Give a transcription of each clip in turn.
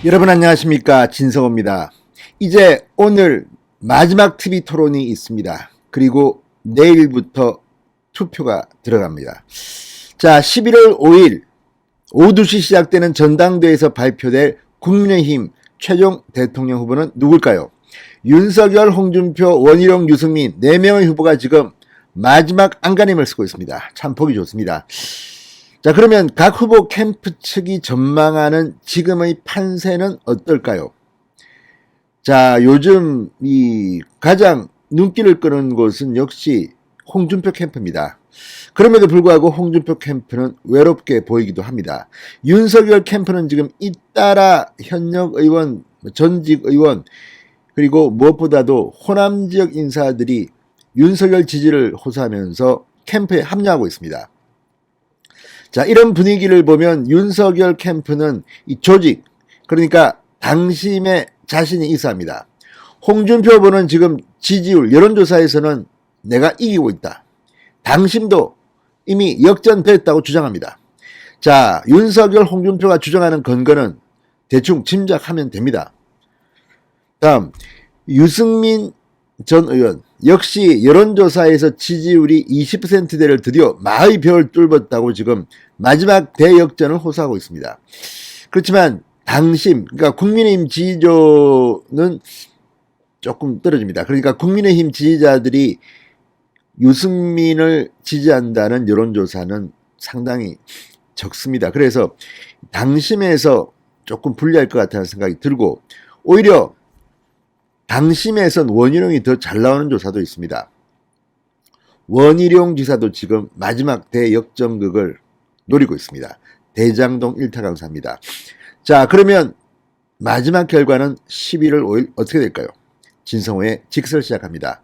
여러분 안녕하십니까, 진성호입니다. 이제 오늘 마지막 TV 토론이 있습니다. 그리고 내일부터 투표가 들어갑니다. 자, 11월 5일 오후 2시 시작되는 전당대회에서 발표될 국민의힘 최종 대통령 후보는 누굴까요? 윤석열, 홍준표, 원희룡, 유승민 4명의 후보가 지금 마지막 안간힘을 쓰고 있습니다. 참 보기 좋습니다. 자, 그러면 각 후보 캠프 측이 전망하는 지금의 판세는 어떨까요? 자, 요즘 이 가장 눈길을 끄는 곳은 역시 홍준표 캠프입니다. 그럼에도 불구하고 홍준표 캠프는 외롭게 보이기도 합니다. 윤석열 캠프는 지금 잇따라 현역 의원, 전직 의원, 그리고 무엇보다도 호남 지역 인사들이 윤석열 지지를 호소하면서 캠프에 합류하고 있습니다. 자, 이런 분위기를 보면 윤석열 캠프는 이 조직, 그러니까 당심에 자신이 있어 합니다. 홍준표 후보는 지금 지지율, 여론조사에서는 내가 이기고 있다. 당심도 이미 역전됐다고 주장합니다. 자, 윤석열, 홍준표가 주장하는 근거는 대충 짐작하면 됩니다. 다음, 유승민 전 의원 역시 여론조사에서 지지율이 20%대를 드디어 마의 벽을 뚫었다고 지금 마지막 대역전을 호소하고 있습니다. 그렇지만 당심, 그러니까 국민의힘 지지도는 조금 떨어집니다. 그러니까 국민의힘 지지자들이 유승민을 지지한다는 여론조사는 상당히 적습니다. 그래서 당심에서 조금 불리할 것 같다는 생각이 들고, 오히려 당심에선 원희룡이 더 잘 나오는 조사도 있습니다. 원희룡 지사도 지금 마지막 대역전극을 노리고 있습니다. 대장동 1타 강사입니다. 자, 그러면 마지막 결과는 11월 5일 어떻게 될까요? 진성호의 직설 시작합니다.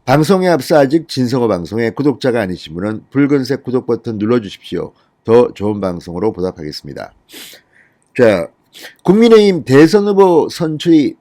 방송에 앞서 아직 진성호 방송의 구독자가 아니신 분은 붉은색 구독 버튼 눌러주십시오. 더 좋은 방송으로 보답하겠습니다. 자, 국민의힘 대선 후보 선출이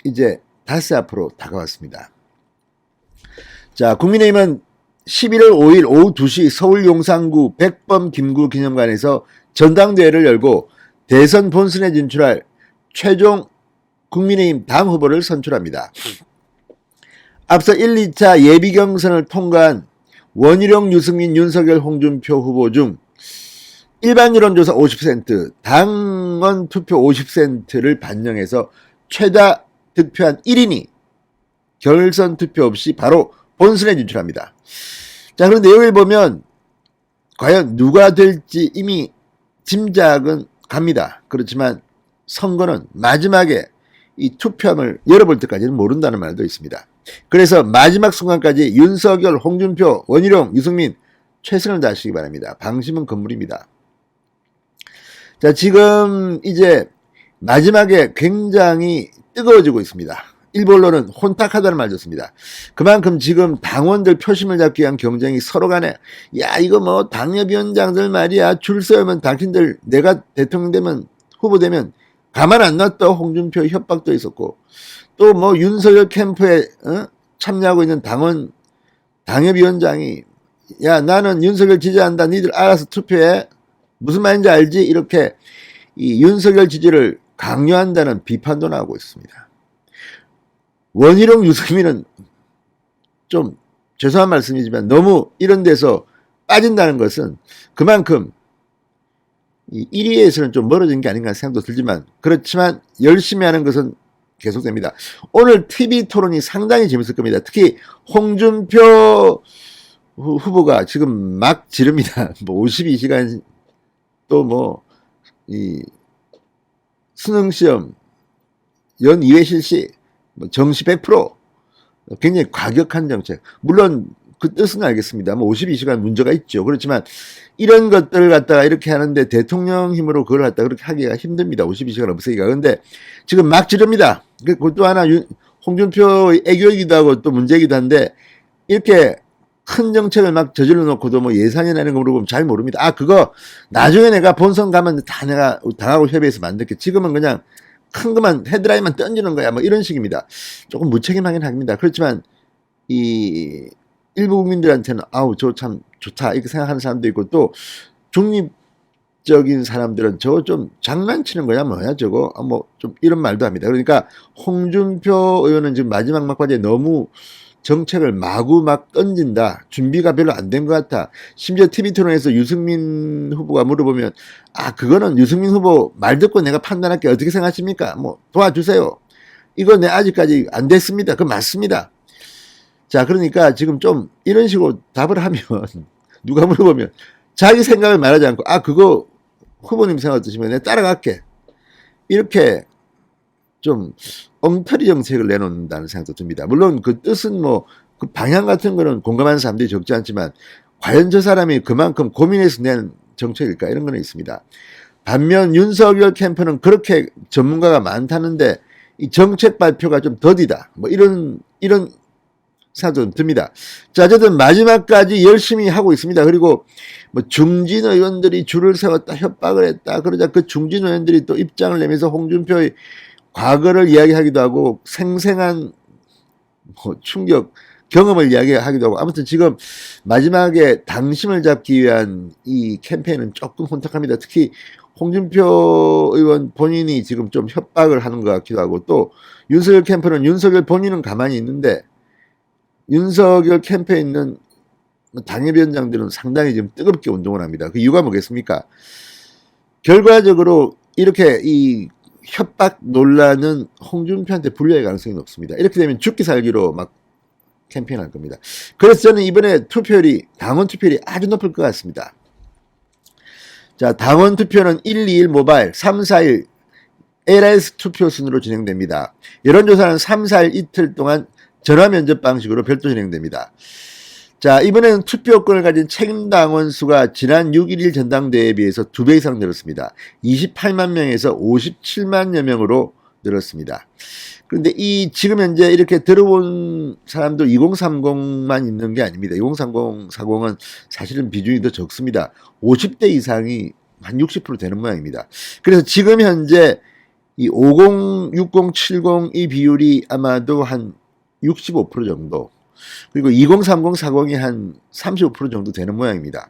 이제 닷새 앞으로 다가왔습니다. 자, 국민의힘은 11월 5일 오후 2시 서울 용산구 백범 김구 기념관에서 전당대회를 열고 대선 본선에 진출할 최종 국민의힘 당 후보를 선출합니다. 앞서 1, 2차 예비경선을 통과한 원희룡, 유승민, 윤석열, 홍준표 후보 중 일반 여론조사 50%, 당원 투표 50%를 반영해서 최다 득표한 1인이 결선 투표 없이 바로 본선에 진출합니다. 자, 그런데 여기를 보면 과연 누가 될지 이미 짐작은 갑니다. 그렇지만 선거는 마지막에 이 투표함을 열어볼 때까지는 모른다는 말도 있습니다. 그래서 마지막 순간까지 윤석열, 홍준표, 원희룡, 유승민 최선을 다하시기 바랍니다. 방심은 건물입니다. 자, 지금 이제 마지막에 굉장히 뜨거워지고 있습니다. 일부 언론은 혼탁하다는 말 듣습니다. 그만큼 지금 당원들 표심을 잡기 위한 경쟁이 서로 간에, 야, 이거 뭐 당협위원장들 말이야, 줄 서면 당신들 내가 대통령 되면, 후보 되면 가만 안 놨다. 홍준표 협박도 있었고, 또 뭐 윤석열 캠프에 참여하고 있는 당협위원장이, 야, 나는 윤석열 지지한다, 니들 알아서 투표해, 무슨 말인지 알지? 이렇게 이 윤석열 지지를 강요한다는 비판도 나오고 있습니다. 원희룡, 유승민은 좀 죄송한 말씀이지만 너무 이런 데서 빠진다는 것은 그만큼 이 1위에서는 좀 멀어진 게 아닌가 생각도 들지만, 그렇지만 열심히 하는 것은 계속됩니다. 오늘 TV 토론이 상당히 재밌을 겁니다. 특히 홍준표 후보가 지금 막 지릅니다. 뭐 52시간, 또 뭐 이 수능시험 연 2회 실시, 정시 100%, 굉장히 과격한 정책. 물론 그 뜻은 알겠습니다. 뭐 52시간 문제가 있죠. 그렇지만 이런 것들을 갖다가 이렇게 하는데 대통령 힘으로 그걸 갖다가 그렇게 하기가 힘듭니다. 52시간 없애기가. 그런데 지금 막 지릅니다. 그것도 하나 홍준표 애교이기도 하고 또 문제이기도 한데, 이렇게 큰 정책을 막 저질러 놓고도 뭐 예산이 나는 거 물어보면 잘 모릅니다. 아, 그거 나중에 내가 본선 가면 다 내가 당하고 협의해서 만들게. 지금은 그냥 큰 것만 헤드라인만 던지는 거야, 뭐 이런 식입니다. 조금 무책임하긴 합니다. 그렇지만 이 일부 국민들한테는 아우 저 참 좋다 이렇게 생각하는 사람도 있고, 또 중립 적인 사람들은 저거 좀 장난치는 거야 뭐야 저거 뭐 좀 이런 말도 합니다. 그러니까 홍준표 의원은 지금 마지막 막바지에 너무 정책을 마구 막 던진다. 준비가 별로 안 된 것 같아. 심지어 TV 토론에서 유승민 후보가 물어보면 그거는 유승민 후보 말 듣고 내가 판단할게 어떻게 생각하십니까? 뭐 도와주세요. 이거 내 아직까지 안 됐습니다. 그거 맞습니다. 자, 그러니까 지금 좀 이런 식으로 답을 하면 누가 물어보면 자기 생각을 말하지 않고 그거 후보님 생각 어떠시면 내가 따라갈게. 이렇게 좀 엉터리 정책을 내놓는다는 생각도 듭니다. 물론 그 뜻은 그 방향 같은 거는 공감하는 사람들이 적지 않지만 과연 저 사람이 그만큼 고민해서 낸 정책일까 이런 거는 있습니다. 반면 윤석열 캠프는 그렇게 전문가가 많다는데 이 정책 발표가 좀 더디다. 이런 생각도 좀 듭니다. 자, 어쨌든 마지막까지 열심히 하고 있습니다. 그리고 중진 의원들이 줄을 세웠다, 협박을 했다. 그러자 그 중진 의원들이 또 입장을 내면서 홍준표의 과거를 이야기하기도 하고 생생한 충격 경험을 이야기하기도 하고 아무튼 지금 마지막에 당심을 잡기 위한 이 캠페인은 조금 혼탁합니다. 특히 홍준표 의원 본인이 지금 좀 협박을 하는 것 같기도 하고 또 윤석열 캠프는 윤석열 본인은 가만히 있는데 윤석열 캠프에 있는 당협위원장들은 상당히 지금 뜨겁게 운동을 합니다. 그 이유가 뭐겠습니까? 결과적으로 이렇게 이 협박 논란은 홍준표한테 불리할 가능성이 높습니다. 이렇게 되면 죽기 살기로 막 캠페인할 겁니다. 그래서 저는 이번에 투표율이 당원 투표율이 아주 높을 것 같습니다. 자, 당원 투표는 1, 2일 모바일, 3, 4일 LS 투표 순으로 진행됩니다. 여론조사는 3, 4일 이틀 동안 전화 면접 방식으로 별도 진행됩니다. 자, 이번에는 투표권을 가진 책임당원 수가 지난 6.11 전당대회에 비해서 2배 이상 늘었습니다. 28만 명에서 57만여 명으로 늘었습니다. 그런데 지금 현재 이렇게 들어온 사람도 2030만 있는 게 아닙니다. 2030, 40은 사실은 비중이 더 적습니다. 50대 이상이 한 60% 되는 모양입니다. 그래서 지금 현재 이 50, 60, 70 이 비율이 아마도 한 65% 정도. 그리고 2030, 40이 한 35% 정도 되는 모양입니다.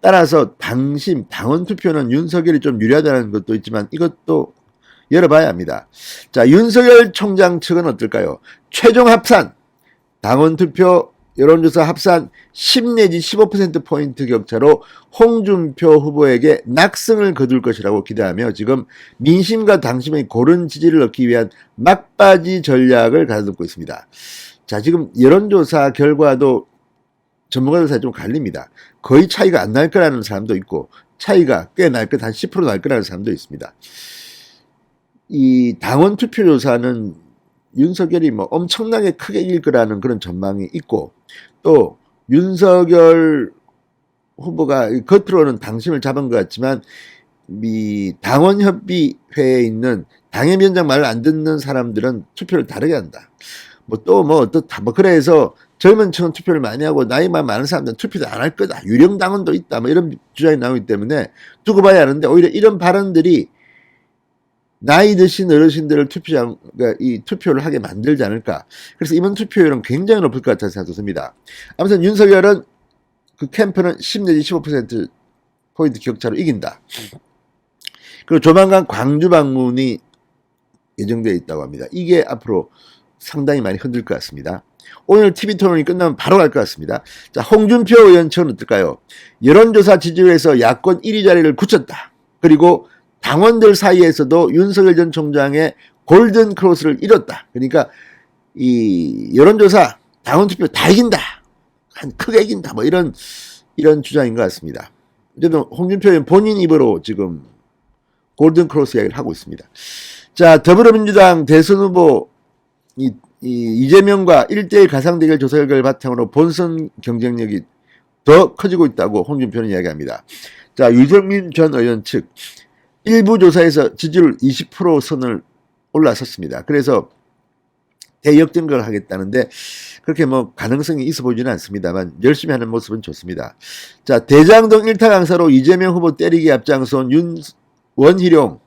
따라서 당원 투표는 윤석열이 좀 유리하다는 것도 있지만 이것도 열어봐야 합니다. 자, 윤석열 총장 측은 어떨까요? 최종 합산, 당원 투표, 여론조사 합산 10 내지 15%포인트 격차로 홍준표 후보에게 낙승을 거둘 것이라고 기대하며 지금 민심과 당심의 고른 지지를 얻기 위한 막바지 전략을 가다듬고 있습니다. 자, 지금 여론조사 결과도 전문가들 사이에 좀 갈립니다. 거의 차이가 안 날 거라는 사람도 있고 차이가 꽤 날 것, 한 10% 날 거라는 사람도 있습니다. 이 당원 투표조사는 윤석열이 엄청나게 크게 이길 거라는 그런 전망이 있고 또 윤석열 후보가 겉으로는 당심을 잡은 것 같지만 이 당원협의회에 있는 당협위원장 말을 안 듣는 사람들은 투표를 다르게 한다. 어떻다. 그래서 젊은 층은 투표를 많이 하고 나이만 많은 사람들은 투표도 안 할 거다. 유령 당원도 있다. 이런 주장이 나오기 때문에 두고 봐야 하는데 오히려 이런 발언들이 나이 드신 어르신들을 이 투표를 하게 만들지 않을까. 그래서 이번 투표율은 굉장히 높을 것 같아서 생각이 듭니다. 아무튼 윤석열은 그 캠프는 10 내지 15%포인트 격차로 이긴다. 그리고 조만간 광주 방문이 예정되어 있다고 합니다. 이게 앞으로 상당히 많이 흔들 것 같습니다. 오늘 TV 토론이 끝나면 바로 갈 것 같습니다. 자, 홍준표 의원 측은 어떨까요? 여론조사 지지율에서 야권 1위 자리를 굳혔다. 그리고 당원들 사이에서도 윤석열 전 총장의 골든 크로스를 잃었다. 그러니까 이 여론조사 당원 투표 다 이긴다. 크게 이긴다. 이런 주장인 것 같습니다. 어쨌든 홍준표 의원 본인 입으로 지금 골든 크로스 이야기를 하고 있습니다. 자, 더불어민주당 대선 후보 이재명과 1대1 가상대결 조사 결과를 바탕으로 본선 경쟁력이 더 커지고 있다고 홍준표는 이야기합니다. 자, 유승민 전 의원 측 일부 조사에서 지지율 20% 선을 올라섰습니다. 그래서 대역전극을 하겠다는데 그렇게 가능성이 있어 보이지는 않습니다만 열심히 하는 모습은 좋습니다. 자, 대장동 1타 강사로 이재명 후보 때리기 앞장선 원희룡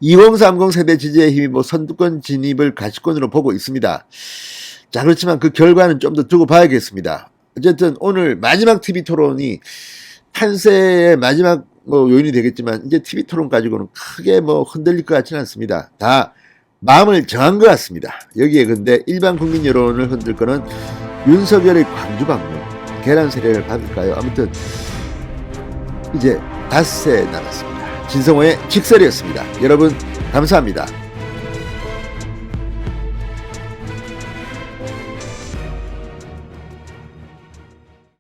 2030 세대 지지에 힘입어 선두권 진입을 가시권으로 보고 있습니다. 자, 그렇지만 그 결과는 좀 더 두고 봐야겠습니다. 어쨌든 오늘 마지막 TV 토론이 탄세의 마지막 뭐 요인이 되겠지만 이제 TV 토론 가지고는 크게 뭐 흔들릴 것 같지는 않습니다. 다 마음을 정한 것 같습니다. 여기에 근데 일반 국민 여론을 흔들 거는 윤석열의 광주 방문, 계란 세례를 받을까요? 아무튼 이제 닷새 남았습니다. 진성호의 직설이었습니다. 여러분 감사합니다.